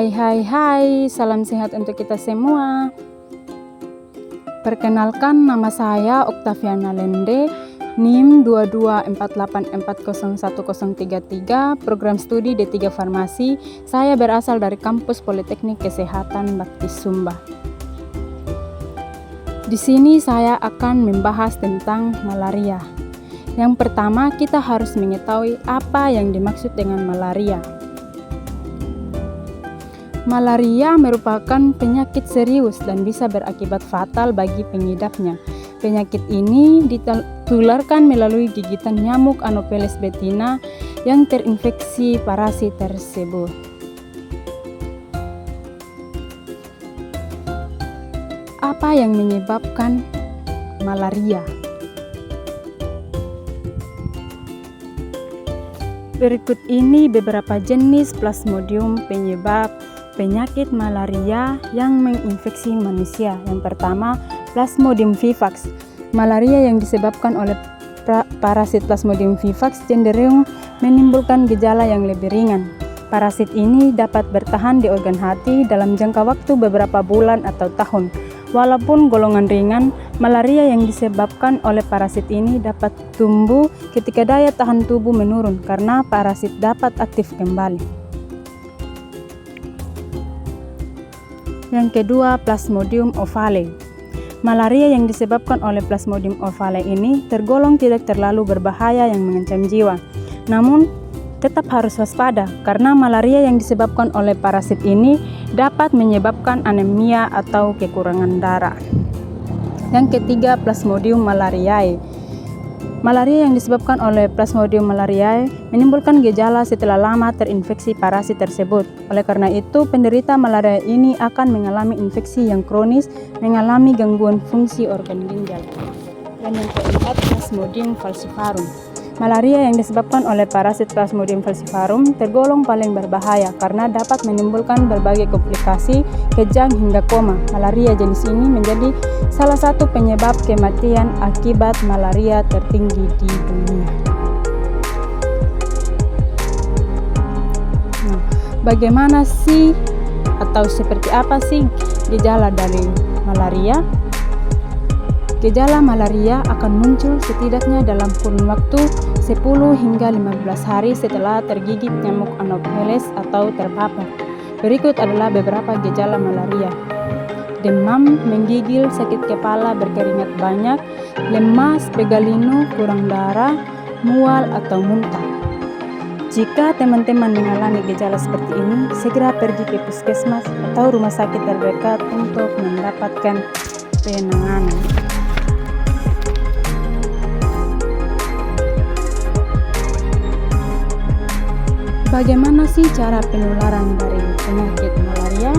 Hai, salam sehat untuk kita semua. Perkenalkan, nama saya Oktaviana Lende, NIM 2248401033, program studi D3 Farmasi. Saya berasal dari kampus Politeknik Kesehatan Bakti Sumba. Di sini saya akan membahas tentang malaria. Yang pertama, kita harus mengetahui apa yang dimaksud dengan malaria. Malaria merupakan penyakit serius dan bisa berakibat fatal bagi pengidapnya. Penyakit ini ditularkan melalui gigitan nyamuk Anopheles betina yang terinfeksi parasit tersebut. Apa yang menyebabkan malaria? Berikut ini beberapa jenis Plasmodium penyebab penyakit malaria yang menginfeksi manusia. Yang pertama, Plasmodium vivax. Malaria yang disebabkan oleh parasit Plasmodium vivax cenderung menimbulkan gejala yang lebih ringan. Parasit ini dapat bertahan di organ hati dalam jangka waktu beberapa bulan atau tahun. Walaupun golongan ringan, malaria yang disebabkan oleh parasit ini dapat tumbuh ketika daya tahan tubuh menurun karena parasit dapat aktif kembali. Yang kedua, Plasmodium ovale. Malaria yang disebabkan oleh Plasmodium ovale ini tergolong tidak terlalu berbahaya yang mengancam jiwa. Namun, tetap harus waspada karena malaria yang disebabkan oleh parasit ini dapat menyebabkan anemia atau kekurangan darah. Yang ketiga, Plasmodium malariae. Malaria yang disebabkan oleh Plasmodium malariae menimbulkan gejala setelah lama terinfeksi parasit tersebut. Oleh karena itu, penderita malaria ini akan mengalami infeksi yang kronis, mengalami gangguan fungsi organ ginjal. Dan yang keempat, Plasmodium falciparum. Malaria yang disebabkan oleh parasit Plasmodium falciparum tergolong paling berbahaya karena dapat menimbulkan berbagai komplikasi, kejang hingga koma. Malaria jenis ini menjadi salah satu penyebab kematian akibat malaria tertinggi di dunia. Nah, bagaimana sih atau seperti apa sih gejala dari malaria? Gejala malaria akan muncul setidaknya dalam kurun waktu 10 hingga 15 hari setelah tergigit nyamuk Anopheles atau terpapar. Berikut adalah beberapa gejala malaria. Demam, menggigil, sakit kepala, berkeringat banyak, lemas, pegal linu, kurang darah, mual atau muntah. Jika teman-teman mengalami gejala seperti ini, segera pergi ke puskesmas atau rumah sakit terdekat untuk mendapatkan penanganan. Bagaimana sih cara penularan dari penyakit malaria?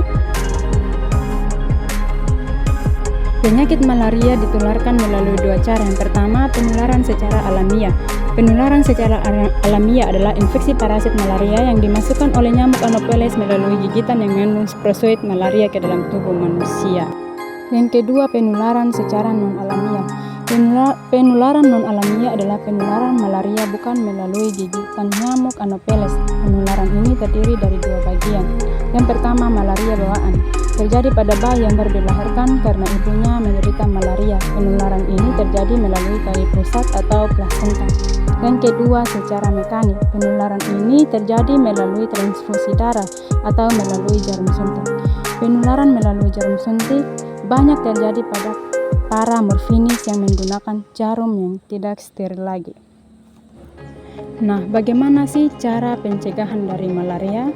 Penyakit malaria ditularkan melalui dua cara. Yang pertama, penularan secara alamiah. Penularan secara alamiah adalah infeksi parasit malaria yang dimasukkan oleh nyamuk Anopheles melalui gigitan yang mengandung sporozoid malaria ke dalam tubuh manusia. Yang kedua, penularan secara non-alamiah. Penularan non-alamiah adalah penularan malaria bukan melalui gigitan nyamuk Anopheles. Penularan ini terdiri dari dua bagian. Yang pertama, malaria bawaan. Terjadi pada bayi yang baru dilahirkan karena ibunya menderita malaria. Penularan ini terjadi melalui kayu pusat atau plasenta. Yang kedua, secara mekanik. Penularan ini terjadi melalui transfusi darah atau melalui jarum suntik. Penularan melalui jarum suntik banyak terjadi pada para morfinis yang menggunakan jarum yang tidak steril lagi. Nah, bagaimana sih cara pencegahan dari malaria?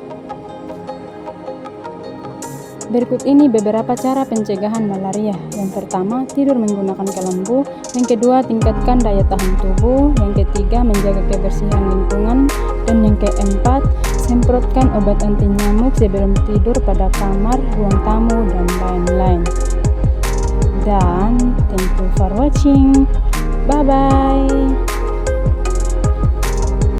Berikut ini beberapa cara pencegahan malaria. Yang pertama, tidur menggunakan kelambu. Yang kedua, tingkatkan daya tahan tubuh. Yang ketiga, menjaga kebersihan lingkungan. Dan yang keempat, semprotkan obat anti nyamuk sebelum tidur pada kamar, ruang tamu, dan lain-lain. Dan thank you for watching. Bye bye.